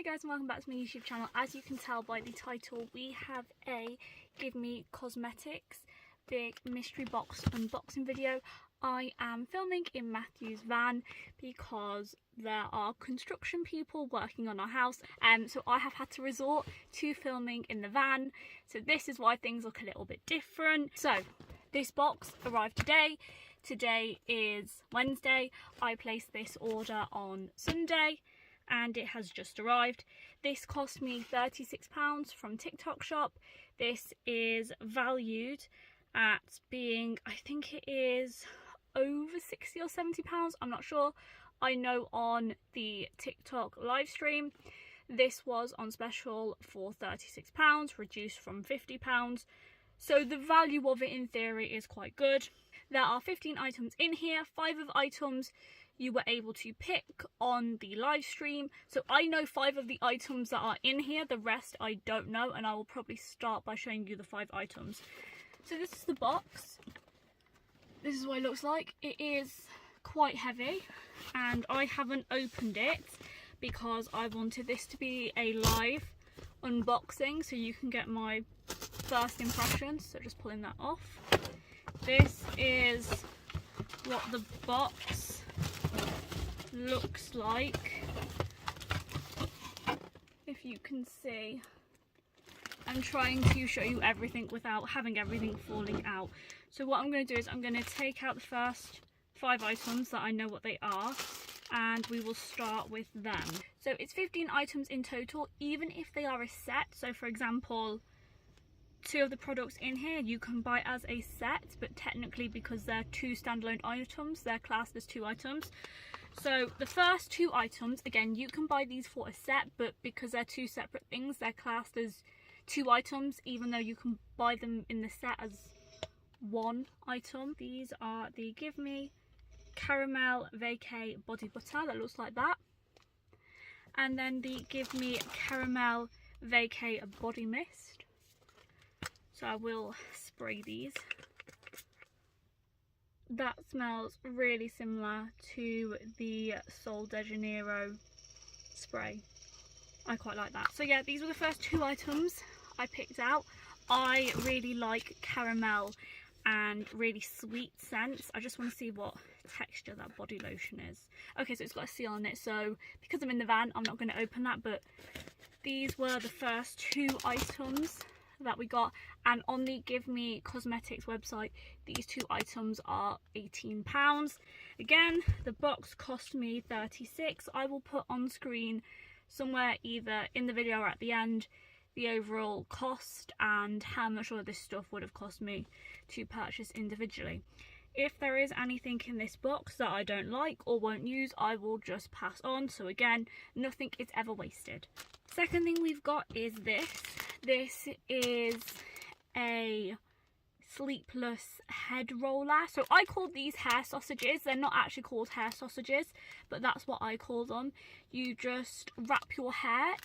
Hi guys and welcome back to my YouTube channel. As you can tell by the title, we have a Give Me Cosmetics big mystery box unboxing video. I am filming in Matthew's van because there are construction people working on our house, so I have had to resort to filming in the van. So this is why things look a little bit different. So this box arrived today. Today is Wednesday. I placed this order on Sunday and it has just arrived. This cost me £36 from TikTok shop. This is valued at being, I think it is over £60 or £70, I'm not sure. I know on the TikTok live stream this was on special for £36, reduced from £50. So the value of it in theory is quite good. There are 15 items in here. 5 of items you were able to pick on the live stream. So I know 5 of the items that are in here, the rest I don't know, and I will probably start by showing you the 5 items. So this is the box. This is what it looks like. It is quite heavy and I haven't opened it because I wanted this to be a live unboxing so you can get my first impressions. So just pulling that off. This is what the box looks like. If you can see, I'm trying to show you everything without having everything falling out. So what I'm going to do is I'm going to take out the first 5 items that I know what they are, and we will start with them. So it's 15 items in total, even if they are a set. So for example, 2 of the products in here you can buy as a set, but technically because they're 2 standalone items, they're classed as 2 items. So the first 2 items, again, you can buy these for a set, but because they're 2 separate things, they're classed as 2 items, even though you can buy them in the set as 1 item. These are the Give Me Caramel Vacay Body Butter, that looks like that. And then the Give Me Caramel Vacay Body Mist. So I will spray these. That smells really similar to the Sol de Janeiro spray. I quite like that. So yeah, these were the first 2 items I picked out. I really like caramel and really sweet scents. I just want to see what texture that body lotion is. Okay, so it's got a seal on it, so because I'm in the van I'm not going to open that, but these were the first 2 items that we got, and on the Give Me Cosmetics website these 2 items are £18. Again, the box cost me £36. I will put on screen somewhere either in the video or at the end the overall cost and how much all of this stuff would have cost me to purchase individually. If there is anything in this box that I don't like or won't use, I will just pass on. So again, nothing is ever wasted. Second thing we've got is this. This is a sleepless head roller. So I call these hair sausages. They're not actually called hair sausages, but that's what I call them. You just wrap your hair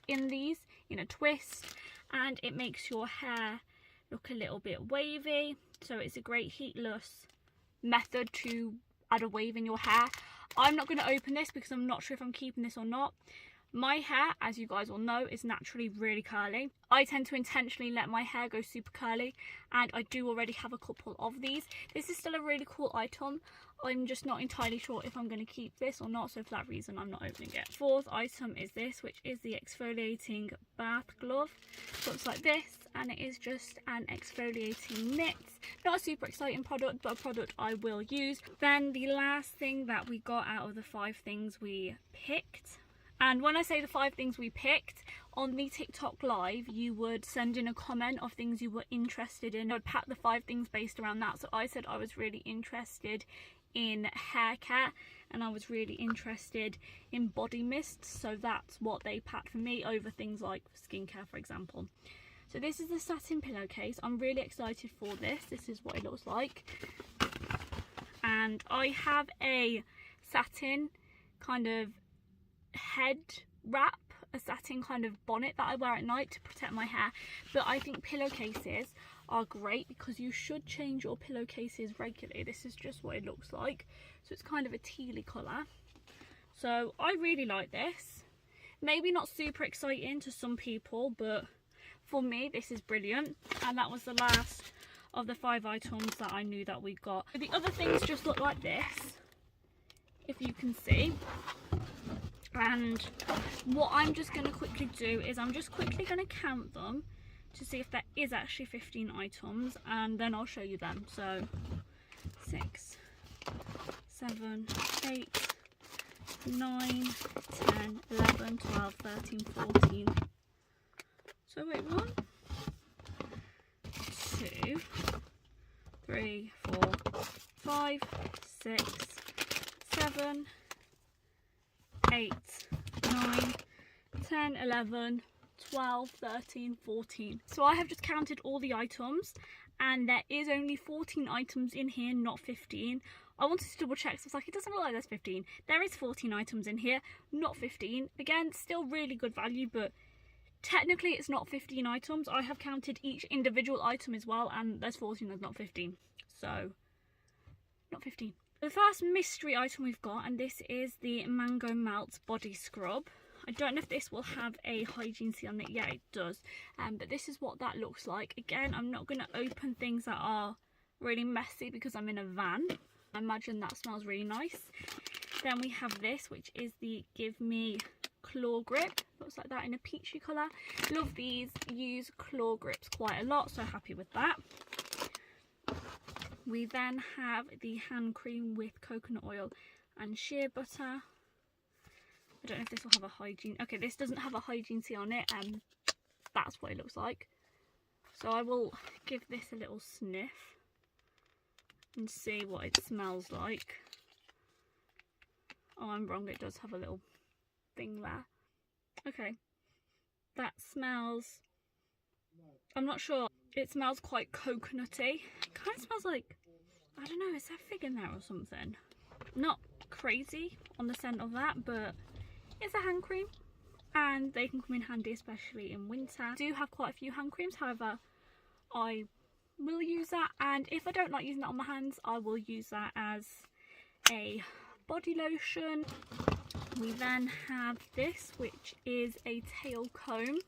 in these in a twist and it makes your hair look a little bit wavy. So it's a great heatless method to add a wave in your hair. I'm not going to open this because I'm not sure if I'm keeping this or not. My hair, as you guys all know, is naturally really curly. I tend to intentionally let my hair go super curly, and I do already have a couple of these. This is still a really cool item. I'm just not entirely sure if I'm going to keep this or not, so for that reason I'm not opening it. 4th item is this, which is the exfoliating bath glove. Looks like this, and it is just an exfoliating mitt. Not a super exciting product, but a product I will use. Then the last thing that we got out of the 5 things we picked, and when I say the 5 things we picked, on the TikTok live you would send in a comment of things you were interested in. I would pack the 5 things based around that. So I said I was really interested in hair care and I was really interested in body mist, so that's what they packed for me over things like skincare, for example. So this is the satin pillowcase. I'm really excited for this. This is what it looks like, and I have a satin kind of head wrap, a satin kind of bonnet that I wear at night to protect my hair. But I think pillowcases are great because you should change your pillowcases regularly. This is just what it looks like. So it's kind of a tealy colour. So I really like this. Maybe not super exciting to some people, but for me this is brilliant. And that was the last of the 5 items that I knew that we got. The other things just look like this, if you can see. And what I'm just going to quickly do is I'm just quickly going to count them to see if there is actually 15 items, and then I'll show you them. So 6, 7, 8, 9, 10, 11, 12, 13, 14. So wait, 1, 2, 3, 4, 5, 6, 7, 8, 9, 10, 11, 12, 13, 14. So I have just counted all the items, and there is only 14 items in here, not 15. I wanted to double check, so I was like, it doesn't look like there's 15. There is 14 items in here, not 15. Again, still really good value, but technically it's not 15 items. I have counted each individual item as well, and there's 14, there's not 15. So, not 15. The first mystery item we've got, and this is the Mango Melt Body Scrub. I don't know if this will have a hygiene seal on it. Yeah, it does. But this is what that looks like. Again, I'm not going to open things that are really messy because I'm in a van. I imagine that smells really nice. Then we have this, which is the Give Me Claw Grip. Looks like that in a peachy colour. Love these. Use claw grips quite a lot, so happy with that. We then have the hand cream with coconut oil and shea butter. I don't know if this will have a hygiene... Okay, this doesn't have a hygiene seal on it, and that's what it looks like. So I will give this a little sniff and see what it smells like. Oh, I'm wrong, it does have a little thing there. Okay, that smells... I'm not sure. It smells quite coconutty. It kind of smells like... I don't know, is there fig in there or something? Not crazy on the scent of that, but... It's a hand cream, and they can come in handy, especially in winter. I do have quite a few hand creams, however, I will use that, and if I don't like using that on my hands, I will use that as a body lotion. We then have this, which is a tail comb.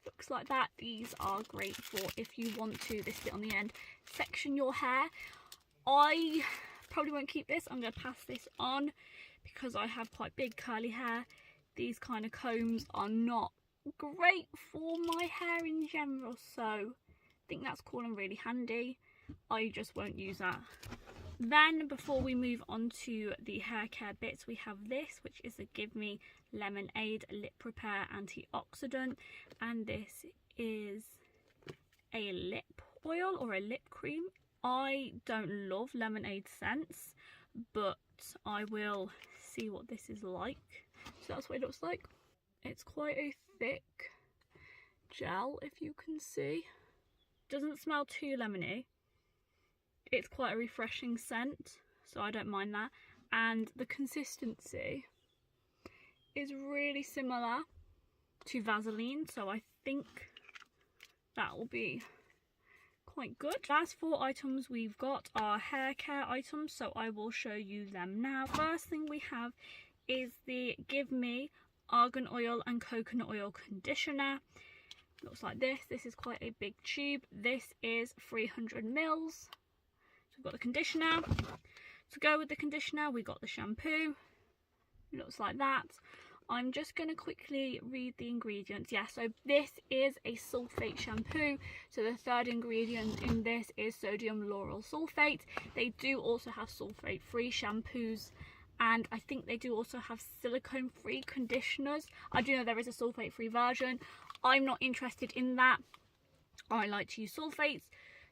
Looks like that. These are great for if you want to, this bit on the end, section your hair. I probably won't keep this. I'm going to pass this on because I have quite big curly hair. These kind of combs are not great for my hair in general, so I think that's cool and really handy. I just won't use that. Then before we move on to the hair care bits, we have this, which is a Give Me Lemonade Lip Repair Antioxidant, and this is a lip oil or a lip cream. I don't love lemonade scents, but I will see what this is like. So that's what it looks like. It's quite a thick gel, if you can see. Doesn't smell too lemony. It's quite a refreshing scent, so I don't mind that. And the consistency is really similar to Vaseline, so I think that will be quite good. Last 4 items we've got are hair care items, so I will show you them now. First thing we have is the Give Me Argan Oil and Coconut Oil Conditioner. Looks like this. This is quite a big tube. This is 300 mils. So we've got the conditioner. To go with the conditioner, we got the shampoo. Looks like that. I'm just going to quickly read the ingredients. Yeah, so this is a sulfate shampoo. So the third ingredient in this is sodium lauryl sulfate. They do also have sulfate-free shampoos, and I think they do also have silicone-free conditioners. I do know there is a sulfate-free version. I'm not interested in that. I like to use sulfates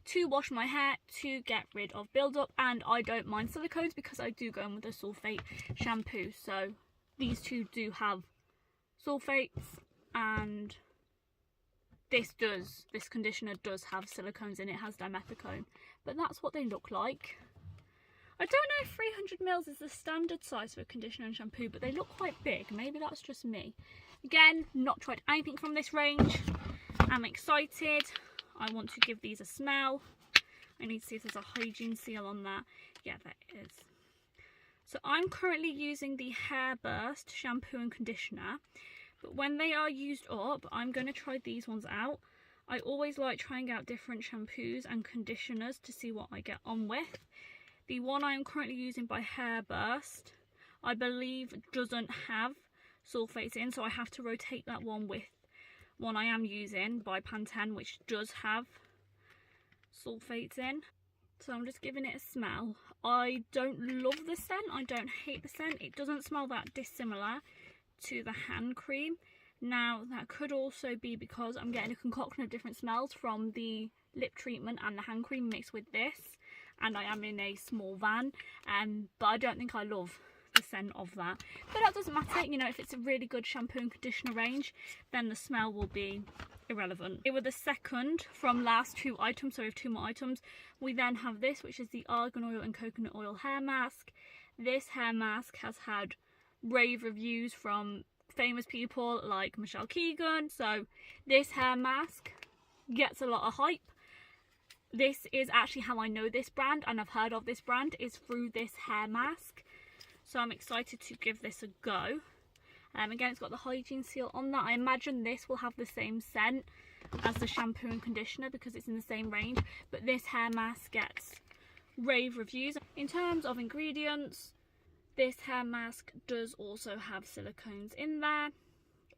to wash my hair to get rid of build-up, and I don't mind silicones because I do go in with a sulfate shampoo. So these two do have sulfates, and this conditioner does have silicones in it. It has dimethicone, but that's what they look like. I don't know if 300 mils is the standard size for a conditioner and shampoo, but they look quite big. Maybe that's just me. Again, not tried anything from this range. I'm excited. I want to give these a smell. I need to see if there's a hygiene seal on that. Yeah, there is. So I'm currently using the Hair Burst shampoo and conditioner, but when they are used up, I'm going to try these ones out. I always like trying out different shampoos and conditioners to see what I get on with. The one I am currently using by Hair Burst, I believe doesn't have sulfates in, so I have to rotate that one with one I am using by Pantene, which does have sulfates in. So I'm just giving it a smell. I don't love the scent, I don't hate the scent. It doesn't smell that dissimilar to the hand cream. Now that could also be because I'm getting a concoction of different smells from the lip treatment and the hand cream mixed with this, and I am in a small van, but I don't think I love the scent of that. But that doesn't matter, you know, if it's a really good shampoo and conditioner range, then the smell will be irrelevant. It was the second from last two items, so we have two more items. We then have this, which is the argan oil and coconut oil hair mask. This hair mask has had rave reviews from famous people like Michelle Keegan, so this hair mask gets a lot of hype. This is actually how I know this brand, and I've heard of this brand, is through this hair mask. So I'm excited to give this a go. Again, it's got the hygiene seal on that. I imagine this will have the same scent as the shampoo and conditioner because it's in the same range, but this hair mask gets rave reviews. In terms of ingredients, this hair mask does also have silicones in there.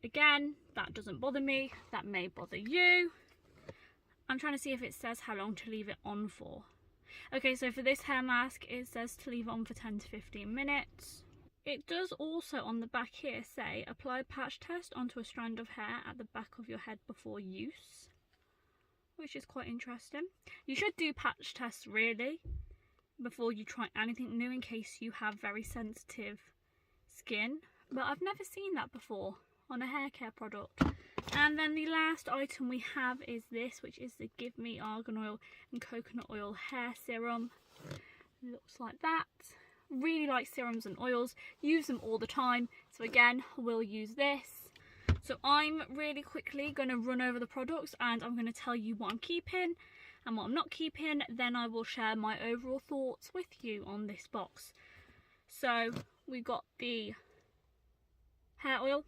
Again, that doesn't bother me. That may bother you. I'm trying to see if it says how long to leave it on for. Okay, so for this hair mask, it says to leave on for 10 to 15 minutes. It does also on the back here say, apply a patch test onto a strand of hair at the back of your head before use, which is quite interesting. You should do patch tests really before you try anything new in case you have very sensitive skin, but I've never seen that before on a hair care product. And then the last item we have is this, which is the Give Me Argan Oil and Coconut Oil Hair Serum. Looks like that. Really like serums and oils, use them all the time, so again we'll use this. So I'm really quickly going to run over the products and I'm going to tell you what I'm keeping and what I'm not keeping, then I will share my overall thoughts with you on this box. So we got the hair oil,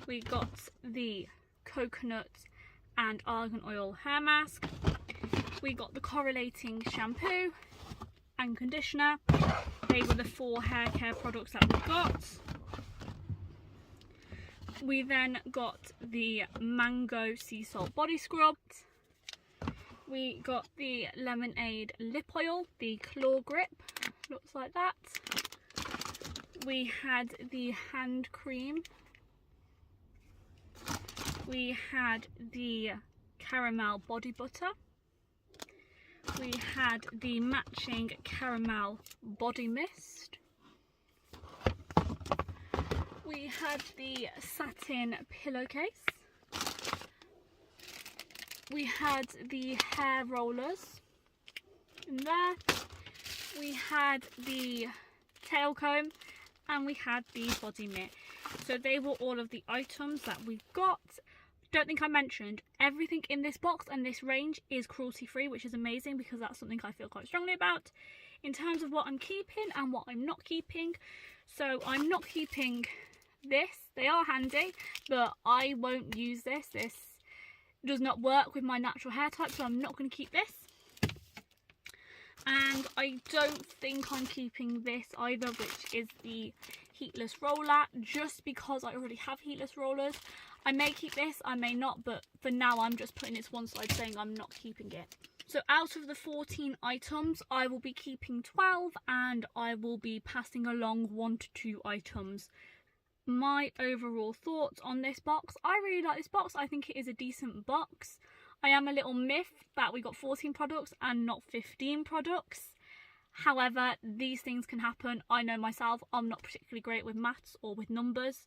we got the coconut and argan oil hair mask, we got the correlating shampoo and conditioner. They were the 4 hair care products that we got. We then got the mango sea salt body scrub. We got the lemonade lip oil, the claw grip, looks like that. We had the hand cream. We had the caramel body butter. We had the matching caramel body mist. We had the satin pillowcase. We had the hair rollers in there. We had the tail comb and we had the body mitt. So they were all of the items that we got. Don't think I mentioned, everything in this box and this range is cruelty free, which is amazing because that's something I feel quite strongly about. In terms of what I'm keeping and what I'm not keeping, so I'm not keeping this. They are handy, but I won't use this. This does not work with my natural hair type, so I'm not going to keep this. And I don't think I'm keeping this either, which is the heatless roller, just because I already have heatless rollers. I may keep this, I may not, but for now I'm just putting it to one side saying I'm not keeping it. So out of the 14 items, I will be keeping 12 and I will be passing along 1 to 2 items. My overall thoughts on this box, I really like this box. I think it is a decent box. I am a little miffed that we got 14 products and not 15 products. However, these things can happen. I know myself, I'm not particularly great with maths or with numbers.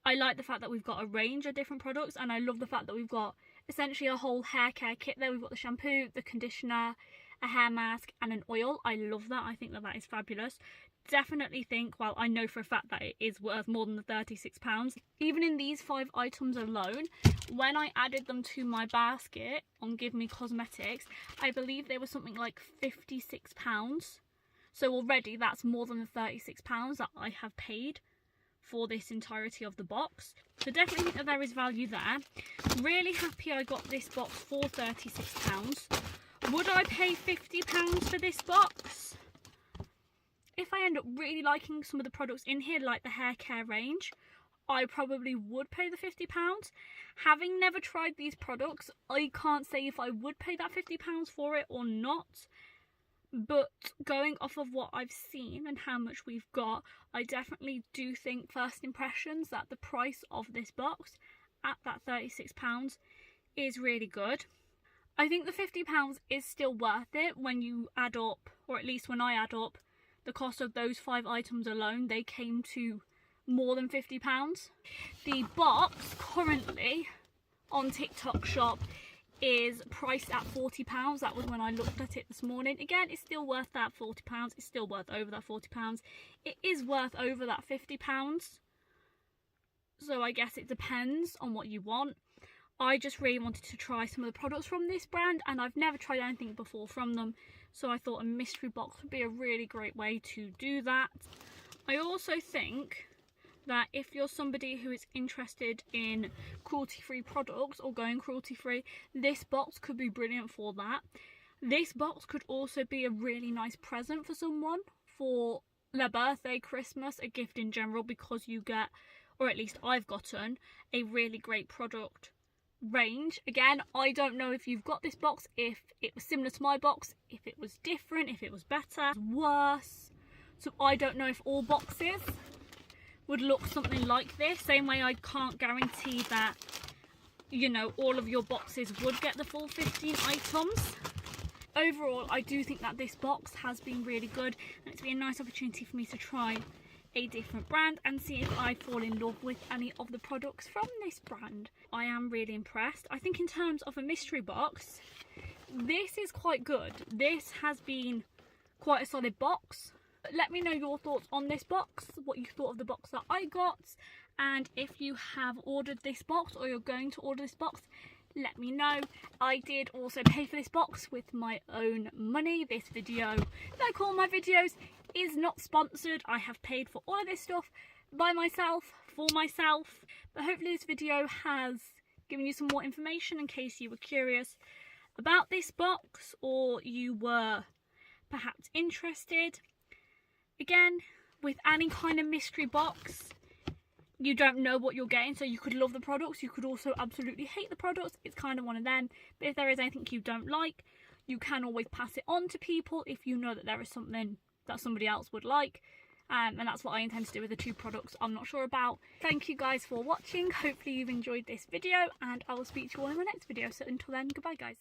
I like the fact that we've got a range of different products, and I love the fact that we've got essentially a whole hair care kit there. We've got the shampoo, the conditioner, a hair mask and an oil. I love that. I think that that is fabulous. Definitely think, well, I know for a fact that it is worth more than the £36. Even in these 5 items alone, when I added them to my basket on Give Me Cosmetics, I believe they were something like £56. So already that's more than the £36 that I have paid for this entirety of the box. So definitely think that there is value there. Really happy I got this box for £36. Would I pay £50 for this box? If I end up really liking some of the products in here, like the hair care range, I probably would pay the £50. Having never tried these products, I can't say if I would pay that £50 for it or not. But going off of what I've seen and how much we've got, I definitely do think first impressions that the price of this box at that £36 is really good. I think the £50 is still worth it when you add up, or at least when I add up, the cost of those 5 items alone. They came to more than £50. The box currently on TikTok Shop is priced at £40. That was when I looked at it this morning. Again, it's still worth that £40. It's still worth over that £40. It is worth over that £50. So I guess it depends on what you want. I just really wanted to try some of the products from this brand, and I've never tried anything before from them, so I thought a mystery box would be a really great way to do that. I also think that if you're somebody who is interested in cruelty-free products or going cruelty-free, this box could be brilliant for that. This box could also be a really nice present for someone for their birthday, Christmas, a gift in general, because you get, or at least I've gotten, a really great product range. Again, I don't know if you've got this box, if it was similar to my box, if it was different, if it was better, worse. So I don't know if all boxes would look something like this. Same way I can't guarantee that, you know, all of your boxes would get the full 15 items. Overall, I do think that this box has been really good, and it's been a nice opportunity for me to try a different brand and see if I fall in love with any of the products from this brand. I am really impressed. I think in terms of a mystery box, this is quite good. This has been quite a solid box. Let me know your thoughts on this box, what you thought of the box that I got, and if you have ordered this box or you're going to order this box, let me know. I did also pay for this box with my own money. This video, like all my videos, is not sponsored. I have paid for all of this stuff by myself, for myself, but hopefully this video has given you some more information in case you were curious about this box or you were perhaps interested. Again, with any kind of mystery box, you don't know what you're getting, so you could love the products, you could also absolutely hate the products. It's kind of one of them. But if there is anything you don't like, you can always pass it on to people if you know that there is something that somebody else would like. And that's what I intend to do with the 2 products I'm not sure about. Thank you guys for watching. Hopefully you've enjoyed this video, and I will speak to you all in my next video. So until then, goodbye guys.